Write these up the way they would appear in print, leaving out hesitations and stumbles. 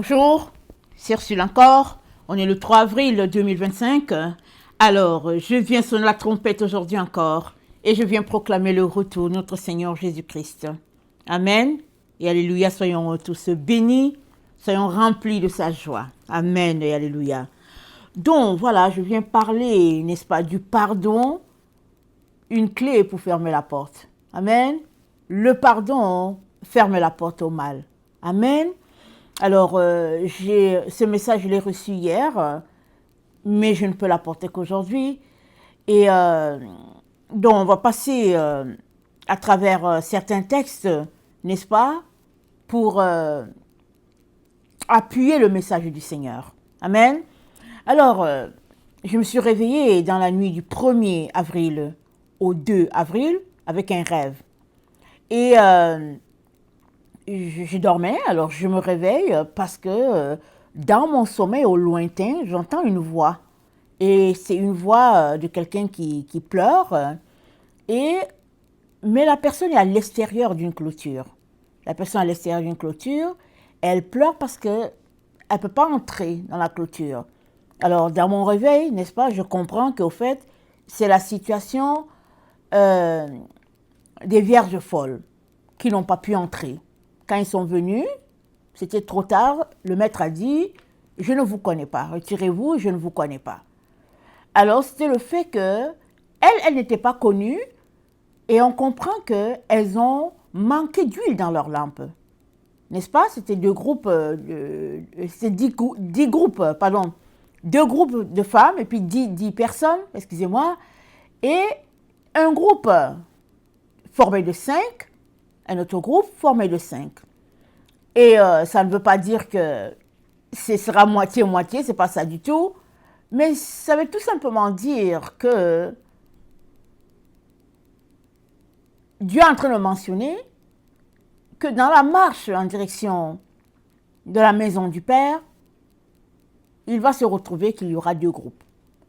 Bonjour, c'est Ursule encore. On est le 3 avril 2025. Alors, je viens sonner la trompette aujourd'hui encore et je viens proclamer le retour de notre Seigneur Jésus-Christ. Amen et alléluia, soyons tous bénis, soyons remplis de sa joie. Amen et alléluia. Donc, voilà, je viens parler, n'est-ce pas, du pardon, une clé pour fermer la porte. Amen. Le pardon ferme la porte au mal. Amen. Alors, ce message, je l'ai reçu hier, mais je ne peux l'apporter qu'aujourd'hui. Et donc, on va passer à travers certains textes, n'est-ce pas, pour appuyer le message du Seigneur. Amen. Alors, je me suis réveillée dans la nuit du 1er avril au 2 avril avec un rêve. Et je dormais, alors je me réveille parce que dans mon sommeil au lointain, j'entends une voix. Et c'est une voix de quelqu'un qui pleure. Mais la personne est à l'extérieur d'une clôture. La personne à l'extérieur d'une clôture, elle pleure parce qu'elle ne peut pas entrer dans la clôture. Alors, dans mon réveil, n'est-ce pas, je comprends qu'au fait, c'est la situation des vierges folles qui n'ont pas pu entrer. Quand ils sont venus, c'était trop tard, le maître a dit « Je ne vous connais pas, retirez-vous, je ne vous connais pas ». Alors, c'était le fait qu'elles n'étaient pas connues et on comprend qu'elles ont manqué d'huile dans leur lampe. N'est-ce pas? C'était deux groupes, c'est 10 groupes, pardon, 2 groupes de femmes et puis 10 personnes, excusez-moi, et un groupe formé de 5, un autre groupe formé de 5. Et ça ne veut pas dire que ce sera moitié-moitié, c'est pas ça du tout. Mais ça veut tout simplement dire que Dieu est en train de mentionner que dans la marche en direction de la maison du Père, il va se retrouver qu'il y aura 2 groupes.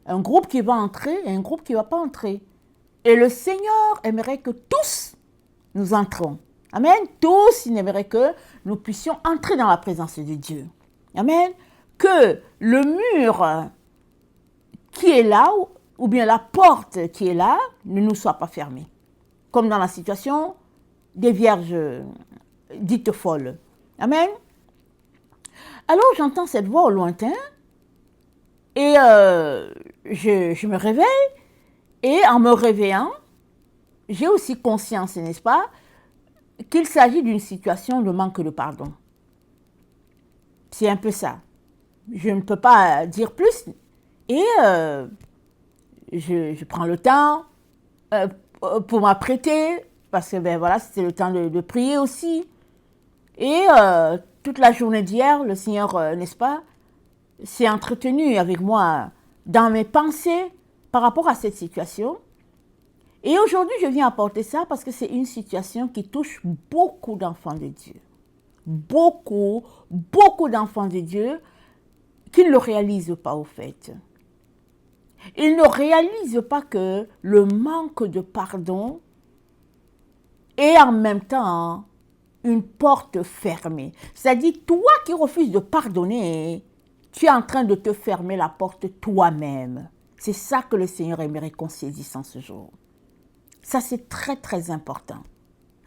Un groupe qui va entrer et un groupe qui ne va pas entrer. Et le Seigneur aimerait que tous nous entrons. Amen. Tous, il aimerait que nous puissions entrer dans la présence de Dieu. Amen. Que le mur qui est là, ou bien la porte qui est là, ne nous soit pas fermée. Comme dans la situation des vierges dites folles. Amen. Alors j'entends cette voix au lointain et je me réveille. Et en me réveillant, j'ai aussi conscience, n'est-ce pas, qu'il s'agit d'une situation de manque de pardon. C'est un peu ça. Je ne peux pas dire plus. Et je prends le temps pour m'apprêter, parce que ben voilà, c'était le temps de prier aussi. Et toute la journée d'hier, le Seigneur, n'est-ce pas, s'est entretenu avec moi dans mes pensées par rapport à cette situation. Et aujourd'hui, je viens apporter ça parce que c'est une situation qui touche beaucoup d'enfants de Dieu. Beaucoup d'enfants de Dieu qui ne le réalisent pas au fait. Ils ne réalisent pas que le manque de pardon est en même temps une porte fermée. C'est-à-dire, toi qui refuses de pardonner, tu es en train de te fermer la porte toi-même. C'est ça que le Seigneur aimerait qu'on saisisse en ce jour. Ça, c'est très, très important.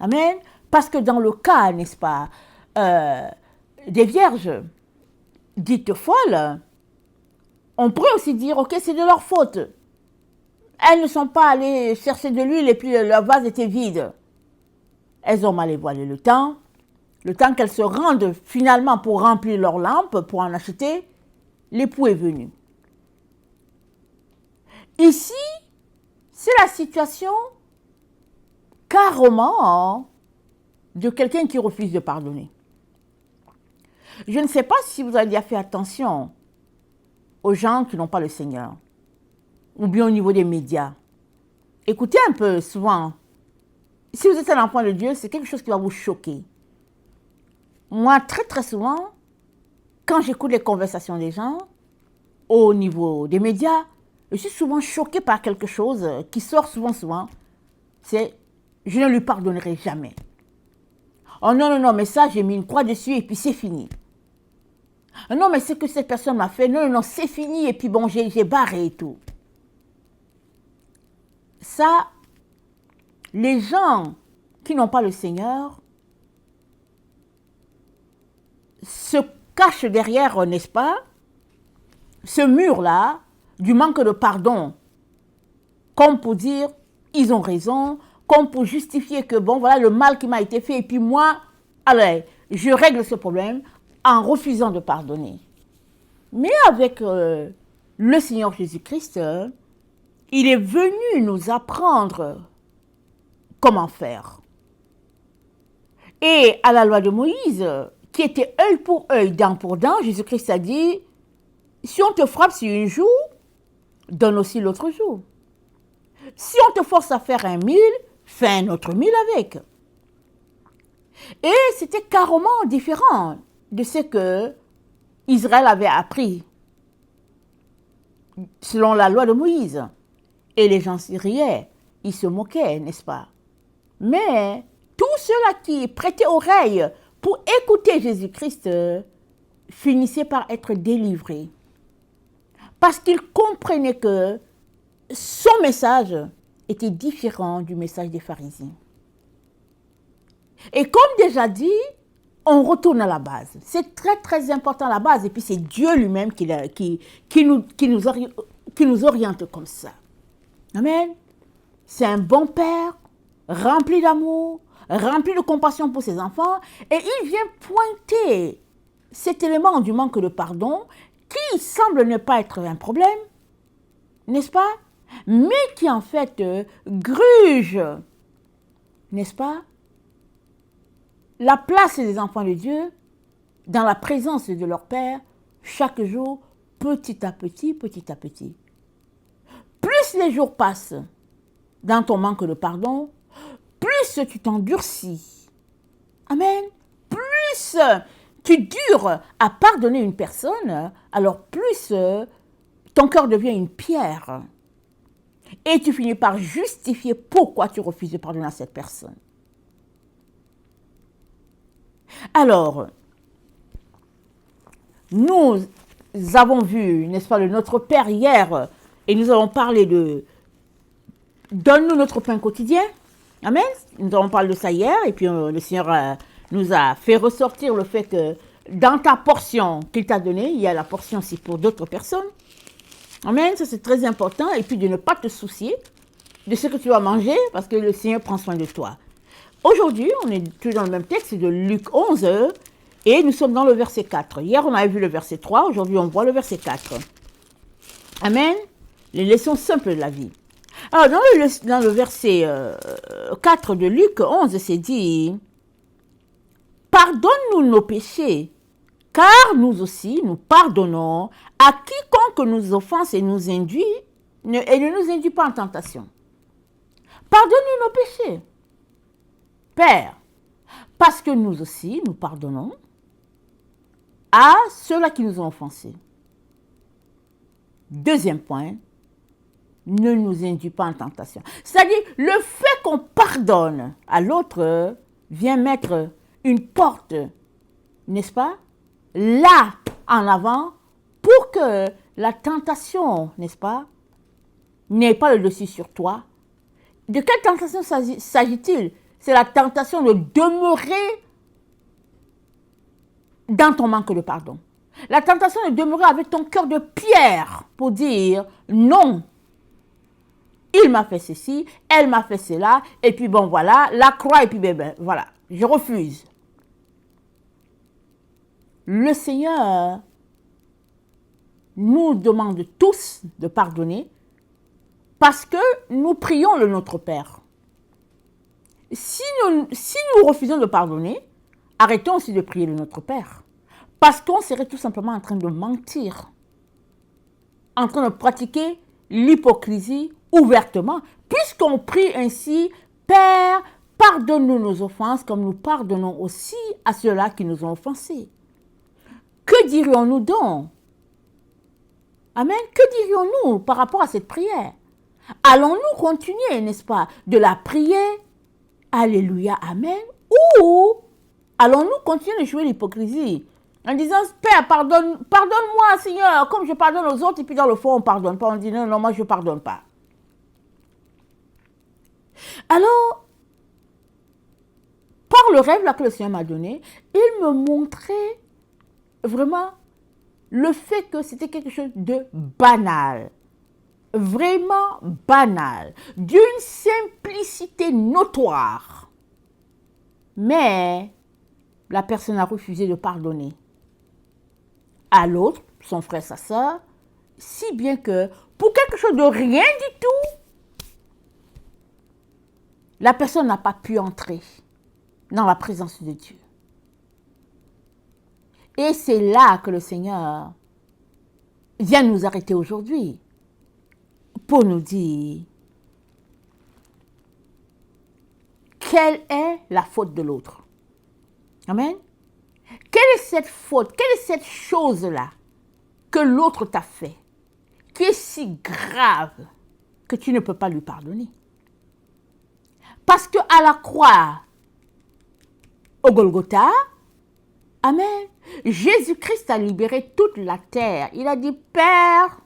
Amen. Parce que dans le cas, n'est-ce pas, des vierges dites folles, on pourrait aussi dire, ok, c'est de leur faute. Elles ne sont pas allées chercher de l'huile et puis leur vase était vide. Elles ont mal évoilé le temps qu'elles se rendent finalement pour remplir leur lampe, pour en acheter, l'époux est venu. Ici, c'est la situation carrément de quelqu'un qui refuse de pardonner. Je ne sais pas si vous avez déjà fait attention aux gens qui n'ont pas le Seigneur, ou bien au niveau des médias. Écoutez un peu souvent. Si vous êtes un enfant de Dieu, c'est quelque chose qui va vous choquer. Moi, très très souvent, quand j'écoute les conversations des gens, au niveau des médias, je suis souvent choquée par quelque chose qui sort souvent, c'est « je ne lui pardonnerai jamais ». Oh non, mais ça, j'ai mis une croix dessus et puis c'est fini. Non, mais ce que cette personne m'a fait, non, non, non, c'est fini, et puis bon, j'ai barré et tout. Ça, les gens qui n'ont pas le Seigneur se cachent derrière, n'est-ce pas, ce mur-là, du manque de pardon, comme pour dire, ils ont raison, comme pour justifier que, bon, voilà le mal qui m'a été fait, et puis moi, allez, je règle ce problème en refusant de pardonner. Mais avec le Seigneur Jésus-Christ, il est venu nous apprendre comment faire. Et à la loi de Moïse, qui était œil pour œil, dent pour dent, Jésus-Christ a dit, si on te frappe sur une joue, donne aussi l'autre joue. Si on te force à faire 1 000, fais un autre 1 000 avec. Et c'était carrément différent de ce que Israël avait appris selon la loi de Moïse. Et les gens s'y riaient, ils se moquaient, n'est-ce pas? Mais tous ceux-là qui prêtaient oreille pour écouter Jésus-Christ finissaient par être délivrés. Parce qu'ils comprenaient que son message était différent du message des pharisiens. Et comme déjà dit, on retourne à la base. C'est très très important la base. Et puis c'est Dieu lui-même qui nous oriente comme ça. Amen. C'est un bon père, rempli d'amour, rempli de compassion pour ses enfants. Et il vient pointer cet élément du manque de pardon qui semble ne pas être un problème, n'est-ce pas? Mais qui en fait gruge, n'est-ce pas? La place des enfants de Dieu dans la présence de leur Père chaque jour, petit à petit, petit à petit. Plus les jours passent dans ton manque de pardon, plus tu t'endurcis. Amen. Plus tu dures à pardonner une personne, alors plus ton cœur devient une pierre. Et tu finis par justifier pourquoi tu refuses de pardonner à cette personne. Alors, nous avons vu, n'est-ce pas, notre Père hier, et nous avons parlé de « Donne-nous notre pain quotidien ». Amen. Nous avons parlé de ça hier, et puis le Seigneur nous a fait ressortir le fait que dans ta portion qu'il t'a donnée, il y a la portion aussi pour d'autres personnes. Amen, ça c'est très important. Et puis de ne pas te soucier de ce que tu vas manger, parce que le Seigneur prend soin de toi. Aujourd'hui, on est toujours dans le même texte de Luc 11, et nous sommes dans le verset 4. Hier, on avait vu le verset 3, aujourd'hui, on voit le verset 4. Amen. Les leçons simples de la vie. Alors, dans le verset 4 de Luc 11, c'est dit « Pardonne-nous nos péchés, car nous aussi, nous pardonnons à quiconque nous offense et nous induit, et ne nous induit pas en tentation. » Pardonne-nous nos péchés. Père, parce que nous aussi, nous pardonnons à ceux-là qui nous ont offensés. Deuxième point, ne nous induis pas en tentation. C'est-à-dire, le fait qu'on pardonne à l'autre vient mettre une porte, n'est-ce pas, là, en avant, pour que la tentation, n'est-ce pas, n'ait pas le dessus sur toi. De quelle tentation s'agit-il? C'est la tentation de demeurer dans ton manque de pardon. La tentation de demeurer avec ton cœur de pierre pour dire non. Il m'a fait ceci, elle m'a fait cela, et puis bon voilà, la croix, et puis ben, voilà, je refuse. Le Seigneur nous demande tous de pardonner parce que nous prions le Notre Père. Si nous refusons de pardonner, arrêtons aussi de prier le Notre Père. Parce qu'on serait tout simplement en train de mentir, en train de pratiquer l'hypocrisie ouvertement, puisqu'on prie ainsi, Père, pardonne-nous nos offenses comme nous pardonnons aussi à ceux-là qui nous ont offensés. Que dirions-nous donc? Amen. Que dirions-nous par rapport à cette prière? Allons-nous continuer, n'est-ce pas, de la prier? Alléluia, amen. Ou allons-nous continuer de jouer l'hypocrisie En disant, Père, pardonne-moi, Seigneur, comme je pardonne aux autres, et puis dans le fond, on ne pardonne pas. On dit, non, moi, je ne pardonne pas. Alors, par le rêve là que le Seigneur m'a donné, il me montrait vraiment le fait que c'était quelque chose de banal. Vraiment banal. D'une simplicité notoire. Mais la personne a refusé de pardonner à l'autre, son frère, sa soeur, si bien que pour quelque chose de rien du tout, la personne n'a pas pu entrer dans la présence de Dieu. Et c'est là que le Seigneur vient nous arrêter aujourd'hui pour nous dire quelle est la faute de l'autre. Amen. Quelle est cette faute, quelle est cette chose-là que l'autre t'a fait, qui est si grave que tu ne peux pas lui pardonner? Parce qu'à la croix, au Golgotha, amen, Jésus-Christ a libéré toute la terre. Il a dit, Père,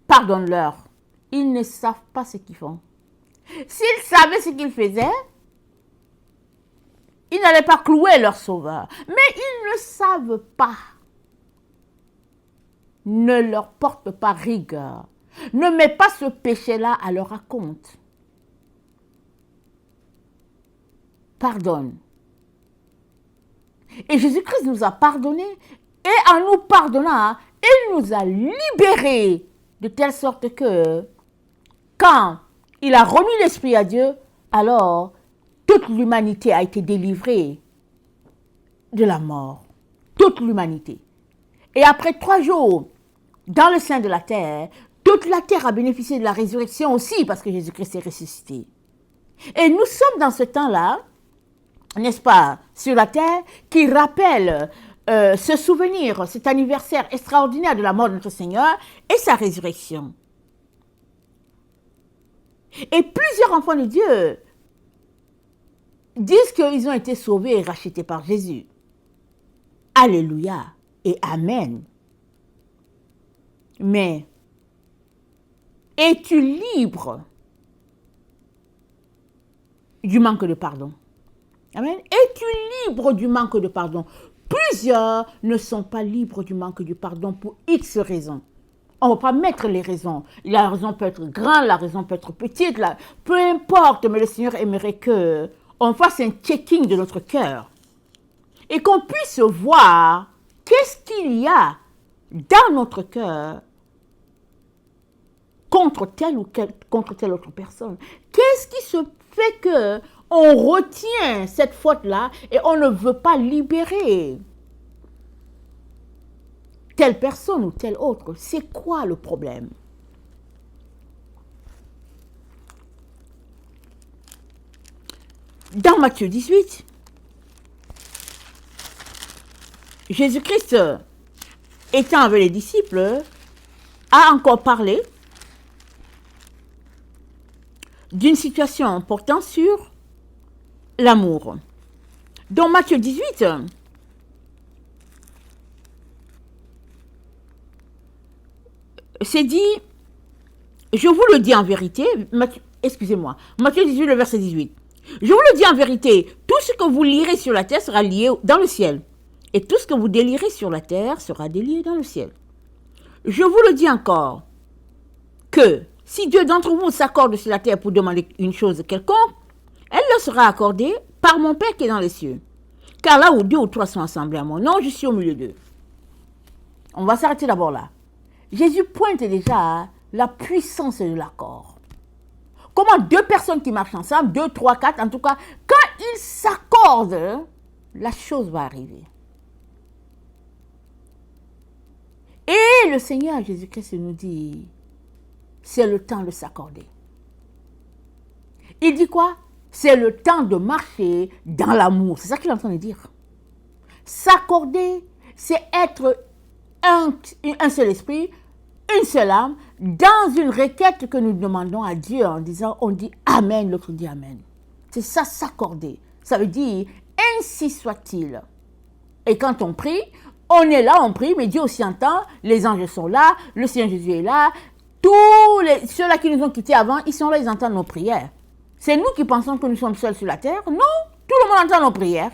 pardonne-leur. Ils ne savent pas ce qu'ils font. S'ils savaient ce qu'ils faisaient, ils n'allaient pas clouer leur sauveur. Mais ils ne savent pas. Ne leur porte pas rigueur. Ne mets pas ce péché-là à leur compte. Pardonne. Et Jésus-Christ nous a pardonné. Et en nous pardonnant, il nous a libérés. De telle sorte que, quand il a remis l'esprit à Dieu, alors toute l'humanité a été délivrée de la mort. Toute l'humanité. Et après 3 jours, dans le sein de la terre, toute la terre a bénéficié de la résurrection aussi, parce que Jésus-Christ est ressuscité. Et nous sommes dans ce temps-là, n'est-ce pas, sur la terre, qui rappelle ce souvenir, cet anniversaire extraordinaire de la mort de notre Seigneur et sa résurrection. Et plusieurs enfants de Dieu disent qu'ils ont été sauvés et rachetés par Jésus. Alléluia et Amen. Mais es-tu libre du manque de pardon? Amen. Es-tu libre du manque de pardon? Plusieurs ne sont pas libres du manque de pardon pour X raisons. On ne va pas mettre les raisons. La raison peut être grande, la raison peut être petite, peu importe, mais le Seigneur aimerait qu'on fasse un checking de notre cœur et qu'on puisse voir qu'est-ce qu'il y a dans notre cœur contre telle autre personne. Qu'est-ce qui se fait que on retient cette faute-là et on ne veut pas libérer telle personne ou telle autre? C'est quoi le problème? Dans Matthieu 18, Jésus-Christ, étant avec les disciples, a encore parlé d'une situation portant sur l'amour. Dans Matthieu 18, c'est dit, je vous le dis en vérité, Matthieu 18, le verset 18. Je vous le dis en vérité, tout ce que vous lirez sur la terre sera lié dans le ciel, et tout ce que vous délirez sur la terre sera délié dans le ciel. Je vous le dis encore, que si deux d'entre vous s'accordent sur la terre pour demander une chose quelconque, elle leur sera accordée par mon Père qui est dans les cieux. Car là où 2 ou 3 sont assemblés à mon nom, je suis au milieu d'eux. On va s'arrêter d'abord là. Jésus pointe déjà la puissance de l'accord. Comment 2 personnes qui marchent ensemble, 2, 3, 4, en tout cas, quand ils s'accordent, la chose va arriver. Et le Seigneur Jésus-Christ nous dit, c'est le temps de s'accorder. Il dit quoi? C'est le temps de marcher dans l'amour. C'est ça qu'il est en train de dire. S'accorder, c'est être un seul esprit, une seule âme, dans une requête que nous demandons à Dieu en disant, on dit Amen, l'autre dit Amen. C'est ça, s'accorder. Ça veut dire, ainsi soit-il. Et quand on prie, On est là, on prie, mais Dieu aussi entend. Les anges sont là, le Seigneur Jésus est là. Ceux-là qui nous ont quittés avant, ils sont là, ils entendent nos prières. C'est nous qui pensons que nous sommes seuls sur la terre. Non, tout le monde entend nos prières.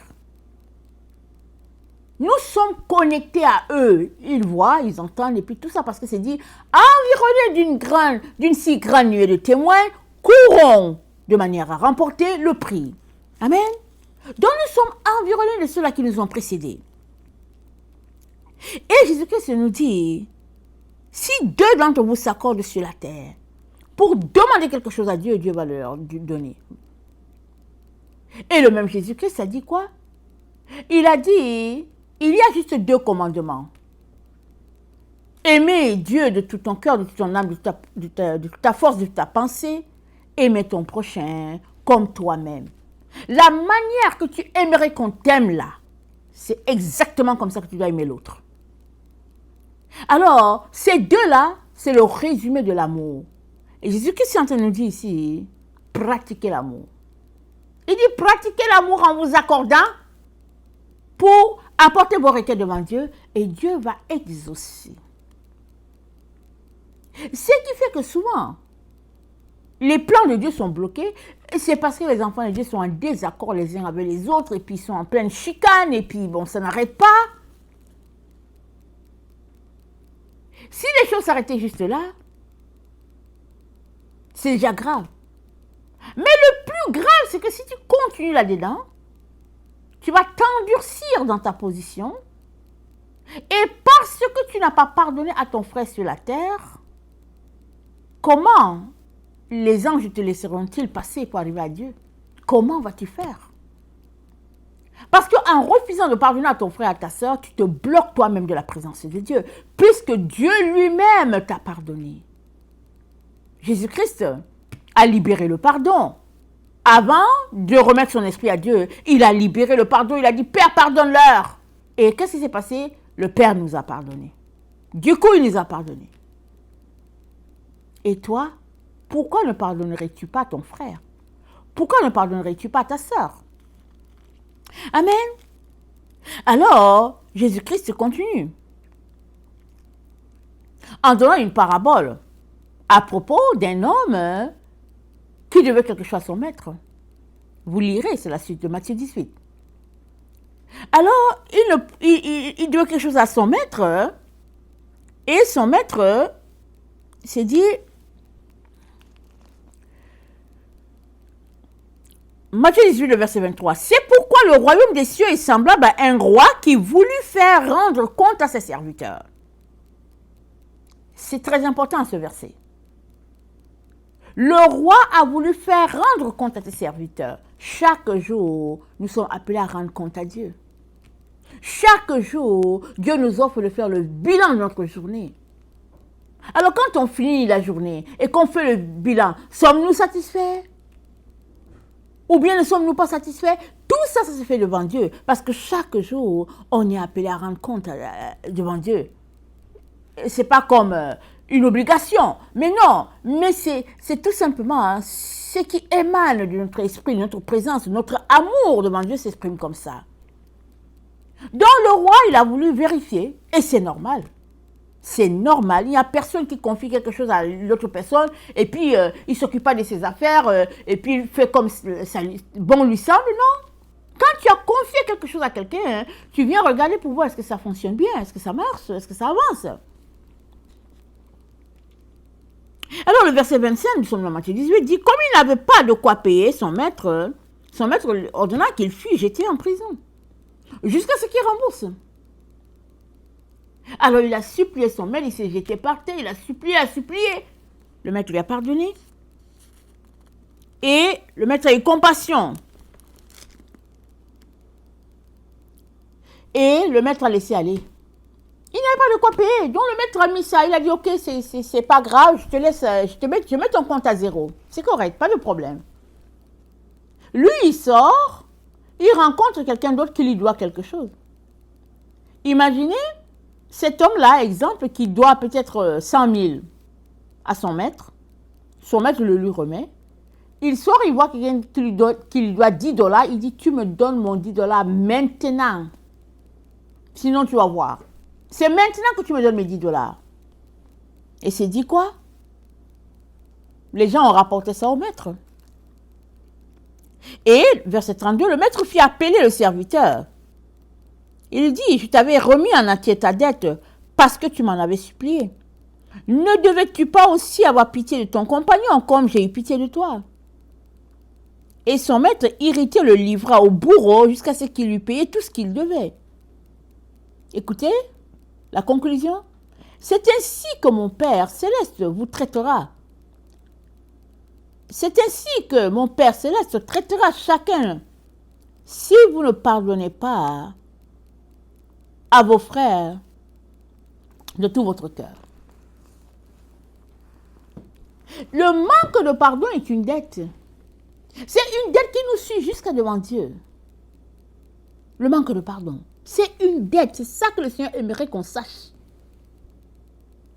Nous sommes connectés à eux. Ils voient, ils entendent, et puis tout ça parce que c'est dit, environnés d'une si grande nuée de témoins, courons de manière à remporter le prix. Amen. Donc nous sommes environnés de ceux-là qui nous ont précédés. Et Jésus-Christ nous dit, si deux d'entre vous s'accordent sur la terre pour demander quelque chose à Dieu, Dieu va leur donner. Et le même Jésus-Christ a dit quoi? Il a dit, il y a juste deux commandements. Aimer Dieu de tout ton cœur, de toute ton âme, de toute ta force, de toute ta pensée. Aimer ton prochain comme toi-même. La manière que tu aimerais qu'on t'aime là, c'est exactement comme ça que tu dois aimer l'autre. Alors, ces deux-là, c'est le résumé de l'amour. Et Jésus-Christ est en train de nous dire ici, pratiquez l'amour. Il dit, pratiquez l'amour en vous accordant pour apporter vos requêtes devant Dieu et Dieu va exaucer. Ce qui fait que souvent, les plans de Dieu sont bloqués, c'est parce que les enfants de Dieu sont en désaccord les uns avec les autres et puis ils sont en pleine chicane et puis bon, ça n'arrête pas. Si les choses s'arrêtaient juste là, c'est déjà grave. Mais le plus grave, c'est que si tu continues là-dedans, tu vas t'endurcir dans ta position. Et parce que tu n'as pas pardonné à ton frère sur la terre, comment les anges te laisseront-ils passer pour arriver à Dieu? Comment vas-tu faire? Parce qu'en refusant de pardonner à ton frère et à ta soeur, tu te bloques toi-même de la présence de Dieu, puisque Dieu lui-même t'a pardonné. Jésus-Christ a libéré le pardon. Avant de remettre son esprit à Dieu, il a libéré le pardon, il a dit, Père, pardonne-leur. Et qu'est-ce qui s'est passé? Le Père nous a pardonné. Du coup, il nous a pardonné. Et toi, pourquoi ne pardonnerais-tu pas ton frère? Pourquoi ne pardonnerais-tu pas ta sœur? Amen. Alors, Jésus-Christ continue en donnant une parabole à propos d'un homme qui devait quelque chose à son maître. Vous lirez, c'est la suite de Matthieu 18. Alors, il devait quelque chose à son maître, et son maître s'est dit, Matthieu 18, le verset 23, c'est pourquoi le royaume des cieux est semblable à un roi qui voulut faire rendre compte à ses serviteurs. C'est très important ce verset. Le roi a voulu faire rendre compte à ses serviteurs. Chaque jour, nous sommes appelés à rendre compte à Dieu. Chaque jour, Dieu nous offre de faire le bilan de notre journée. Alors quand on finit la journée et qu'on fait le bilan, sommes-nous satisfaits? Ou bien ne sommes-nous pas satisfaits? Tout ça, ça se fait devant Dieu. Parce que chaque jour, on est appelé à rendre compte devant Dieu. Ce n'est pas comme une obligation. Mais non, mais c'est tout simplement ce qui émane de notre esprit, de notre présence, de notre amour devant Dieu s'exprime comme ça. Donc le roi, il a voulu vérifier, et c'est normal. C'est normal, il n'y a personne qui confie quelque chose à l'autre personne, et puis il ne s'occupe pas de ses affaires, et puis il fait comme ça bon lui semble, non. Quand tu as confié quelque chose à quelqu'un, tu viens regarder pour voir est-ce que ça fonctionne bien, est-ce que ça marche, est-ce que ça avance. Alors le verset 25 du psaume de Matthieu 18 dit, comme il n'avait pas de quoi payer, son maître ordonna qu'il fût jeté en prison, jusqu'à ce qu'il rembourse. Alors il a supplié son maître, il s'est jeté par terre, il a supplié. Le maître lui a pardonné. Et le maître a eu compassion. Et le maître a laissé aller. Il n'avait pas de quoi payer. Donc le maître a mis ça. Il a dit, ok, c'est pas grave, je mets ton compte à zéro. C'est correct, pas de problème. Lui, il sort, il rencontre quelqu'un d'autre qui lui doit quelque chose. Imaginez cet homme-là, exemple, qui doit peut-être 100 000 à son maître le lui remet, il sort, il voit quelqu'un qui lui doit 10 $, il dit, tu me donnes mon 10 $ maintenant, sinon tu vas voir. C'est maintenant que tu me donnes mes 10 dollars. Et c'est dit quoi? Les gens ont rapporté ça au maître. Et, verset 32, le maître fit appeler le serviteur. Il dit, je t'avais remis en entier ta dette parce que tu m'en avais supplié. Ne devais-tu pas aussi avoir pitié de ton compagnon comme j'ai eu pitié de toi? Et son maître irrité le livra au bourreau jusqu'à ce qu'il lui payait tout ce qu'il devait. Écoutez, la conclusion. C'est ainsi que mon Père céleste vous traitera. C'est ainsi que mon Père céleste traitera chacun si vous ne pardonnez pas à vos frères de tout votre cœur. Le manque de pardon est une dette. C'est une dette qui nous suit jusqu'à devant Dieu. Le manque de pardon, c'est une dette. C'est ça que le Seigneur aimerait qu'on sache.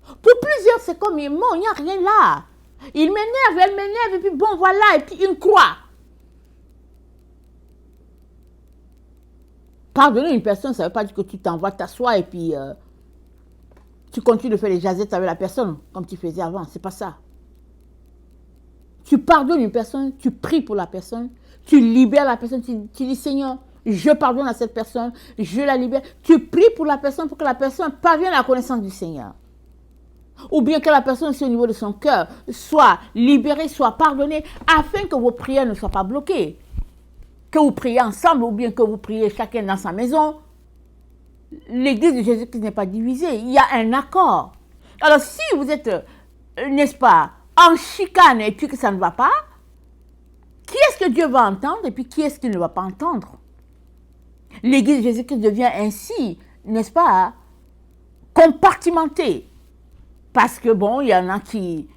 Pour plusieurs, c'est comme, il n'y a rien là. Il m'énerve, elle m'énerve, et puis bon, voilà, et puis une croix. Pardonner une personne, ça ne veut pas dire que tu t'envoies t'asseoir et puis tu continues de faire les jasettes avec la personne, comme tu faisais avant. C'est pas ça. Tu pardonnes une personne, tu pries pour la personne, tu libères la personne, tu dis Seigneur, je pardonne à cette personne, je la libère. Tu pries pour la personne pour que la personne parvienne à la connaissance du Seigneur. Ou bien que la personne aussi au niveau de son cœur soit libérée, soit pardonnée, afin que vos prières ne soient pas bloquées. Que vous priez ensemble ou bien que vous priez chacun dans sa maison. L'église de Jésus-Christ n'est pas divisée, il y a un accord. Alors si vous êtes, n'est-ce pas, en chicane et puis que ça ne va pas, qui est-ce que Dieu va entendre et puis qui est-ce qu'il ne va pas entendre? L'église de Jésus-Christ devient ainsi, n'est-ce pas, compartimentée. Parce que bon, il y en a qui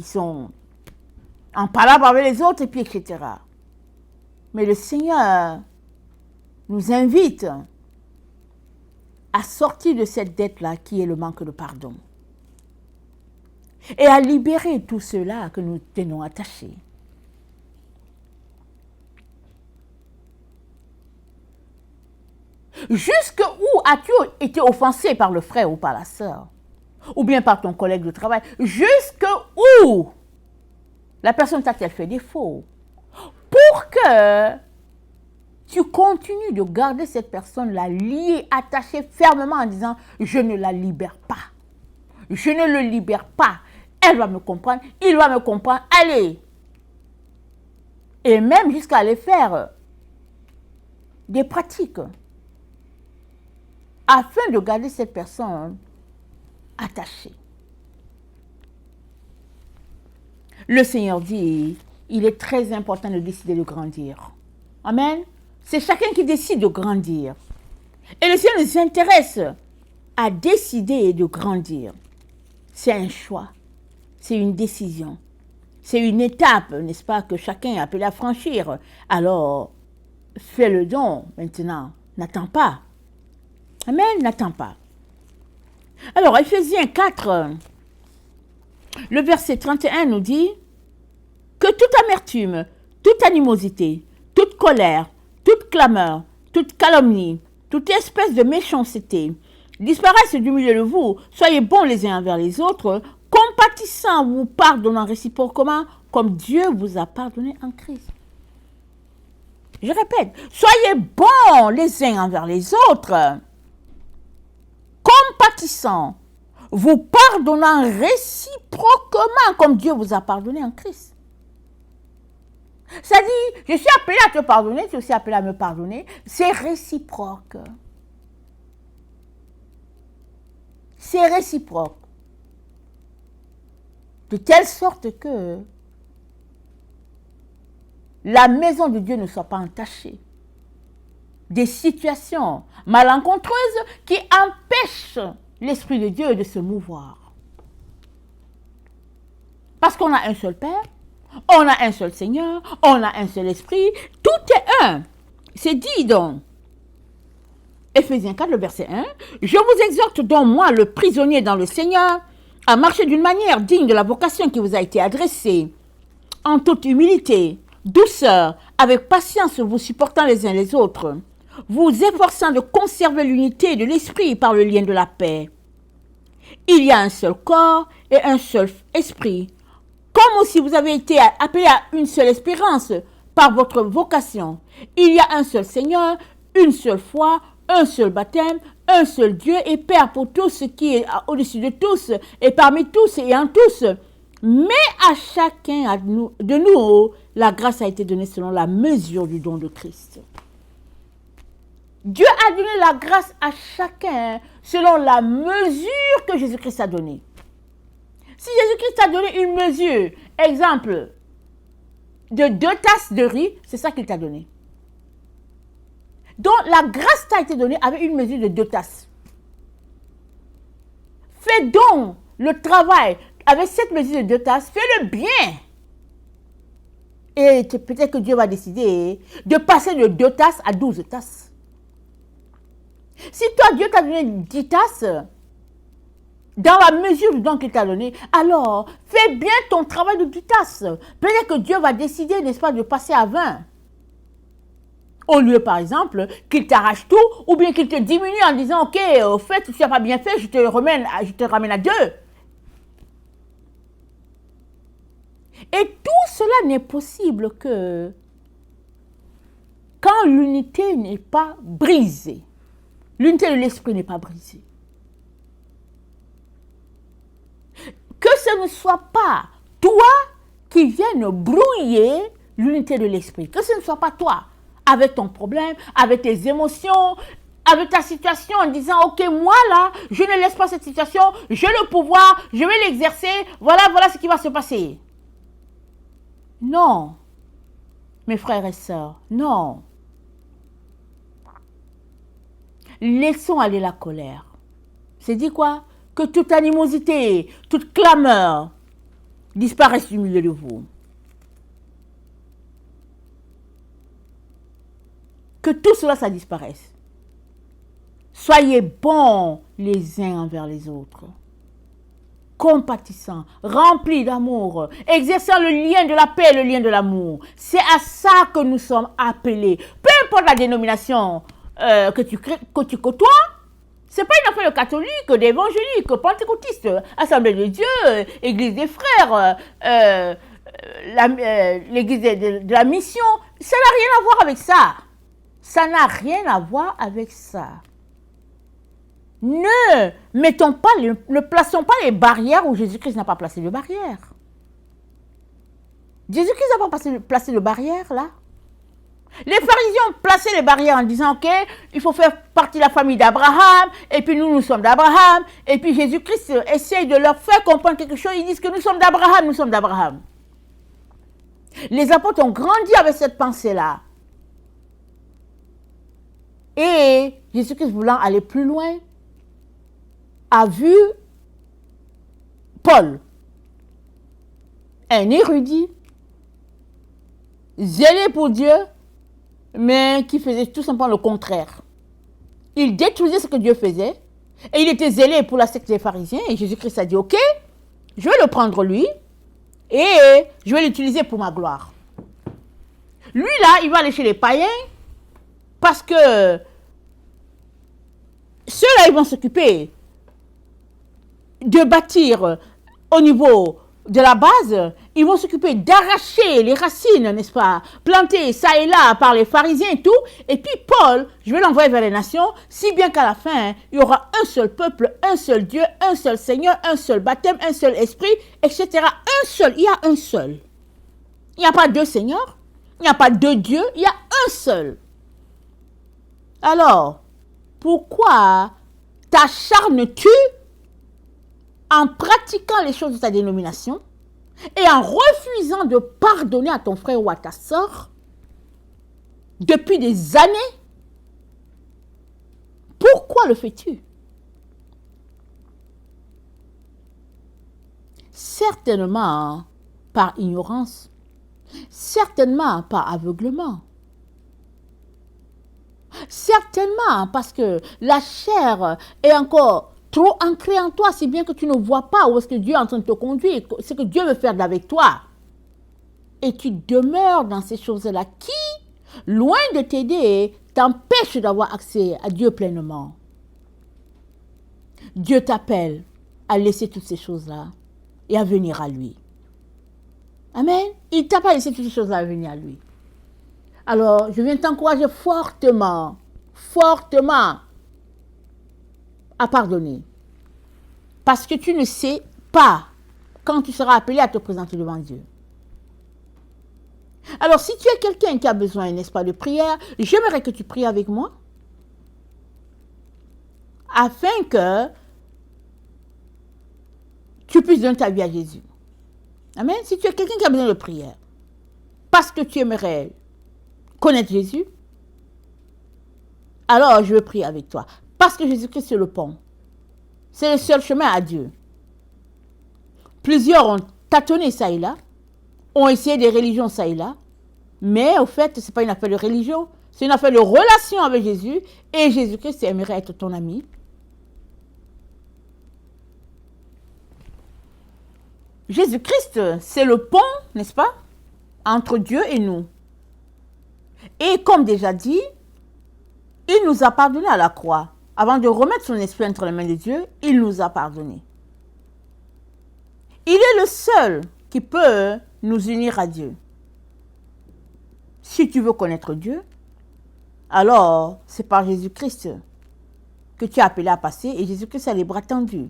sont en palabre avec les autres et puis etc. Mais le Seigneur nous invite à sortir de cette dette-là qui est le manque de pardon. Et à libérer tout cela que nous tenons attachés. Jusqu'où as-tu été offensé par le frère ou par la sœur? Ou bien par ton collègue de travail? Jusqu'où la personne t'a-t-elle fait défaut? Pour que tu continues de garder cette personne-là liée, attachée fermement en disant « Je ne la libère pas. Je ne le libère pas. Elle va me comprendre. Il va me comprendre. Allez !» Et même jusqu'à aller faire des pratiques afin de garder cette personne attachée. Le Seigneur dit, il est très important de décider de grandir. Amen. C'est chacun qui décide de grandir. Et le Seigneur nous intéresse à décider de grandir. C'est un choix. C'est une décision. C'est une étape, n'est-ce pas, que chacun est appelé à franchir. Alors, fais le don maintenant. N'attends pas. Amen, n'attends pas. Alors, Ephésiens 4, le verset 31 nous dit que toute amertume, toute animosité, toute colère, toute clameur, toute calomnie, toute espèce de méchanceté disparaissent du milieu de vous. Soyez bons les uns envers les autres, compatissant, vous pardonnant réciproquement, comme Dieu vous a pardonné en Christ. Je répète, soyez bons les uns envers les autres, compatissant, vous pardonnant réciproquement, comme Dieu vous a pardonné en Christ. Ça dit, je suis appelé à te pardonner, tu es aussi appelé à me pardonner. C'est réciproque. C'est réciproque. De telle sorte que la maison de Dieu ne soit pas entachée. Des situations malencontreuses qui empêchent l'Esprit de Dieu de se mouvoir. Parce qu'on a un seul Père, on a un seul Seigneur, on a un seul Esprit, tout est un. C'est dit donc. Ephésiens 4, le verset 1. Je vous exhorte donc, moi, le prisonnier dans le Seigneur, à marcher d'une manière digne de la vocation qui vous a été adressée, en toute humilité, douceur, avec patience, vous supportant les uns les autres, vous efforçant de conserver l'unité de l'esprit par le lien de la paix. Il y a un seul corps et un seul esprit, comme aussi vous avez été appelés à une seule espérance par votre vocation. Il y a un seul Seigneur, une seule foi, un seul baptême, un seul Dieu et Père pour tous, ce qui est au-dessus de tous et parmi tous et en tous. Mais à chacun de nous, la grâce a été donnée selon la mesure du don de Christ. Dieu a donné la grâce à chacun selon la mesure que Jésus-Christ a donnée. Si Jésus-Christ a donné une mesure, exemple, de 2 tasses de riz, c'est ça qu'il t'a donné. Donc, la grâce t'a été donnée avec une mesure de 2 tasses. Fais donc le travail avec cette mesure de 2 tasses, fais-le bien. Et peut-être que Dieu va décider de passer de 2 tasses à 12 tasses. Si toi, Dieu t'a donné 10 tasses, dans la mesure du don qu'il t'a donné, alors fais bien ton travail de 10 tasses. Peut-être que Dieu va décider, n'est-ce pas, de passer à 20. Au lieu, par exemple, qu'il t'arrache tout, ou bien qu'il te diminue en disant, ok, au fait, si tu n'as pas bien fait, je te ramène à 2. Et tout cela n'est possible que quand l'unité n'est pas brisée. L'unité de l'esprit n'est pas brisée. Que ce ne soit pas toi qui viennes brouiller l'unité de l'esprit. Que ce ne soit pas toi, avec ton problème, avec tes émotions, avec ta situation, en disant, ok, moi là, je ne laisse pas cette situation, j'ai le pouvoir, je vais l'exercer, voilà ce qui va se passer. Non, mes frères et sœurs, non. Laissons aller la colère. C'est dit quoi? Que toute animosité, toute clameur disparaisse du milieu de vous. Que tout cela, ça disparaisse. Soyez bons les uns envers les autres. Compatissants, remplis d'amour, exerçant le lien de la paix et le lien de l'amour. C'est à ça que nous sommes appelés. Peu importe la dénomination que tu côtoies, c'est pas une affaire de catholique, d'évangélique, pentecôtiste, Assemblée de Dieu, Église des frères, l'Église de la mission. Ça n'a rien à voir avec ça. Ça n'a rien à voir avec ça. Ne plaçons pas les barrières où Jésus-Christ n'a pas placé de barrières. Jésus-Christ n'a pas placé de barrières là. Les pharisiens ont placé les barrières en disant, ok, il faut faire partie de la famille d'Abraham, et puis nous sommes d'Abraham, et puis Jésus-Christ essaye de leur faire comprendre quelque chose, ils disent que nous sommes d'Abraham. Les apôtres ont grandi avec cette pensée-là. Et Jésus-Christ voulant aller plus loin, a vu Paul, un érudit, zélé pour Dieu, mais qui faisait tout simplement le contraire. Il détruisait ce que Dieu faisait, et il était zélé pour la secte des pharisiens, et Jésus-Christ a dit, ok, je vais le prendre lui, et je vais l'utiliser pour ma gloire. Lui là, il va aller chez les païens, parce que ceux-là, ils vont s'occuper de bâtir au niveau de la base, ils vont s'occuper d'arracher les racines, n'est-ce pas, plantées ça et là par les pharisiens et tout, et puis Paul, je vais l'envoyer vers les nations, si bien qu'à la fin, il y aura un seul peuple, un seul Dieu, un seul Seigneur, un seul baptême, un seul esprit, etc. Un seul, il y a un seul. Il n'y a pas 2 seigneurs, il n'y a pas 2 dieux, il y a un seul. Alors, pourquoi t'acharnes-tu en pratiquant les choses de ta dénomination et en refusant de pardonner à ton frère ou à ta soeur depuis des années? Pourquoi le fais-tu? Certainement par ignorance, certainement par aveuglement, certainement parce que la chair est encore trop ancré en toi, si bien que tu ne vois pas où est-ce que Dieu est en train de te conduire, ce que Dieu veut faire avec toi. Et tu demeures dans ces choses-là qui loin de t'aider, t'empêche d'avoir accès à Dieu pleinement. Dieu t'appelle à laisser toutes ces choses-là et à venir à lui. Amen. Il ne t'a pas laissé toutes ces choses-là à venir à lui. Alors, je viens t'encourager fortement, fortement à pardonner. Parce que tu ne sais pas quand tu seras appelé à te présenter devant Dieu. Alors, si tu es quelqu'un qui a besoin, n'est-ce pas, de prière, j'aimerais que tu pries avec moi afin que tu puisses donner ta vie à Jésus. Amen. Si tu es quelqu'un qui a besoin de prière, parce que tu aimerais connaître Jésus, alors je veux prier avec toi. Parce que Jésus-Christ, c'est le pont. C'est le seul chemin à Dieu. Plusieurs ont tâtonné ça et là, ont essayé des religions ça et là, mais au fait, ce n'est pas une affaire de religion, c'est une affaire de relation avec Jésus, et Jésus-Christ aimerait être ton ami. Jésus-Christ, c'est le pont, n'est-ce pas, entre Dieu et nous. Et comme déjà dit, il nous a pardonné à la croix. Avant de remettre son esprit entre les mains de Dieu, il nous a pardonné. Il est le seul qui peut nous unir à Dieu. Si tu veux connaître Dieu, alors c'est par Jésus-Christ que tu es appelé à passer, et Jésus-Christ a les bras tendus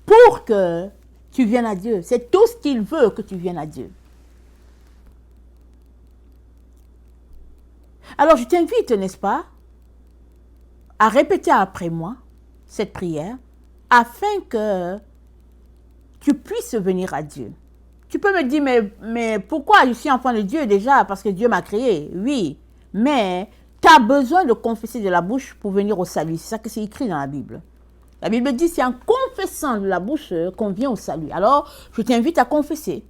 pour que tu viennes à Dieu. C'est tout ce qu'il veut, que tu viennes à Dieu. Alors je t'invite, n'est-ce pas, à répéter après moi cette prière afin que tu puisses venir à Dieu. Tu peux me dire, mais pourquoi je suis enfant de Dieu déjà? Parce que Dieu m'a créé, oui. Mais tu as besoin de confesser de la bouche pour venir au salut. C'est ça que c'est écrit dans la Bible. La Bible dit, c'est en confessant de la bouche qu'on vient au salut. Alors, je t'invite à confesser.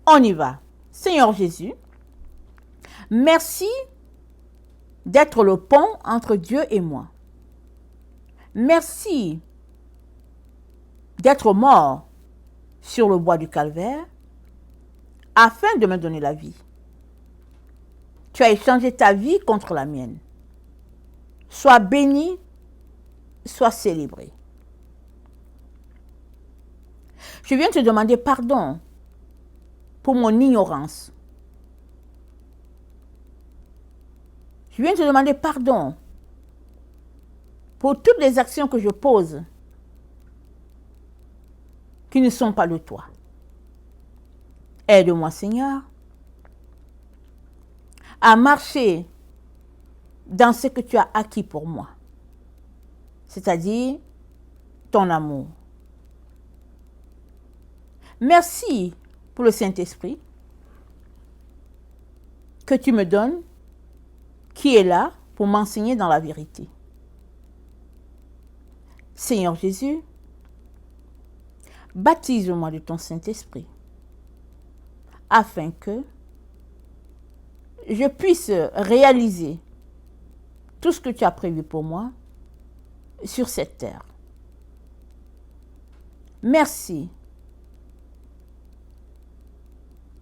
On y va. Seigneur Jésus, merci d'être le pont entre Dieu et moi. Merci d'être mort sur le bois du calvaire afin de me donner la vie. Tu as échangé ta vie contre la mienne. Sois béni, sois célébré. Je viens te demander pardon pour mon ignorance. Je viens te demander pardon pour toutes les actions que je pose qui ne sont pas de toi. Aide-moi, Seigneur, à marcher dans ce que tu as acquis pour moi, c'est-à-dire ton amour. Merci pour le Saint-Esprit que tu me donnes, qui est là pour m'enseigner dans la vérité. Seigneur Jésus, baptise-moi de ton Saint-Esprit afin que je puisse réaliser tout ce que tu as prévu pour moi sur cette terre. Merci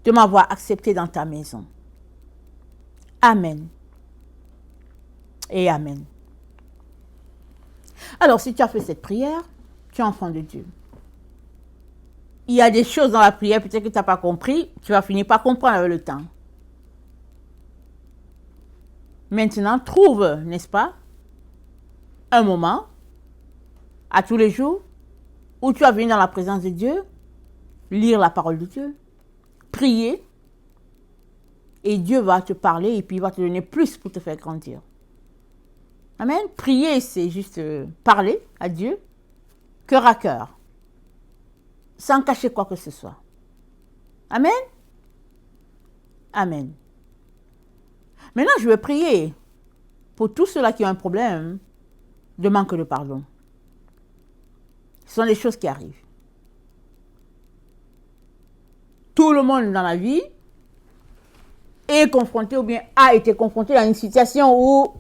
de m'avoir accepté dans ta maison. Amen. Et amen. Alors, si tu as fait cette prière, tu es enfant de Dieu. Il y a des choses dans la prière, peut-être que tu n'as pas compris, tu vas finir par comprendre avec le temps. Maintenant, trouve, n'est-ce pas, un moment, à tous les jours, où tu vas venir dans la présence de Dieu, lire la parole de Dieu, prier, et Dieu va te parler et puis il va te donner plus pour te faire grandir. Amen. Prier, c'est juste parler à Dieu, cœur à cœur, sans cacher quoi que ce soit. Amen. Amen. Maintenant, je vais prier pour tous ceux-là qui ont un problème de manque de pardon. Ce sont des choses qui arrivent. Tout le monde dans la vie est confronté ou bien a été confronté à une situation où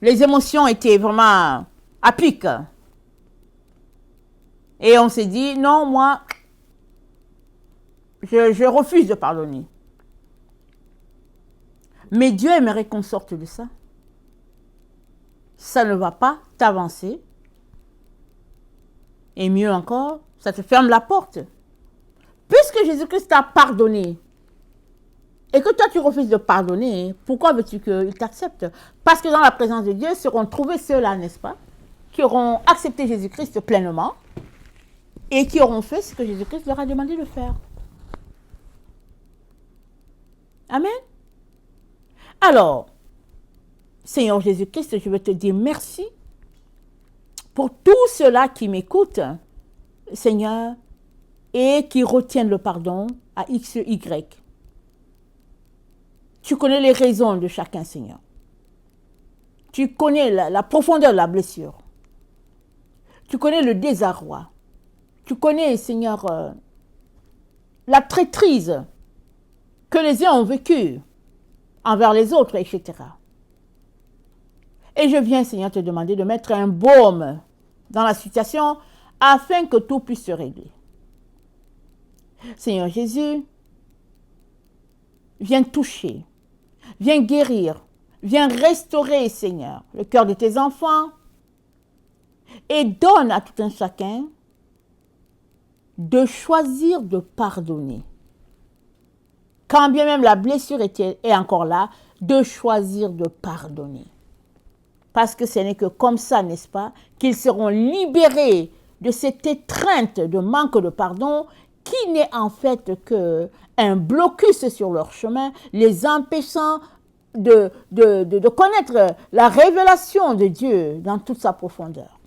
les émotions étaient vraiment à pic. Et on s'est dit, non, moi, je refuse de pardonner. Mais Dieu aimerait qu'on sorte de ça. Ça ne va pas t'avancer. Et mieux encore, ça te ferme la porte. Puisque Jésus-Christ t'a pardonné, et que toi tu refuses de pardonner, pourquoi veux-tu qu'il t'accepte? Parce que dans la présence de Dieu seront trouvés ceux-là, n'est-ce pas, qui auront accepté Jésus-Christ pleinement et qui auront fait ce que Jésus-Christ leur a demandé de faire. Amen. Alors, Seigneur Jésus-Christ, je veux te dire merci pour tous ceux-là qui m'écoutent, Seigneur, et qui retiennent le pardon à X, Y. Tu connais les raisons de chacun, Seigneur. Tu connais la profondeur de la blessure. Tu connais le désarroi. Tu connais, Seigneur, la traîtrise que les uns ont vécue envers les autres, etc. Et je viens, Seigneur, te demander de mettre un baume dans la situation afin que tout puisse se régler. Seigneur Jésus, viens toucher, viens guérir, viens restaurer, Seigneur, le cœur de tes enfants et donne à tout un chacun de choisir de pardonner. Quand bien même la blessure est encore là, de choisir de pardonner. Parce que ce n'est que comme ça, n'est-ce pas, qu'ils seront libérés de cette étreinte de manque de pardon qui n'est en fait qu'un blocus sur leur chemin, les empêchant de connaître la révélation de Dieu dans toute sa profondeur.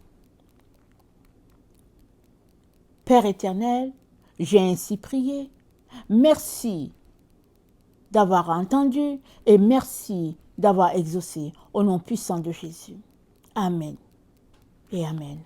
Père éternel, j'ai ainsi prié. Merci d'avoir entendu et merci d'avoir exaucé au nom puissant de Jésus. Amen et amen.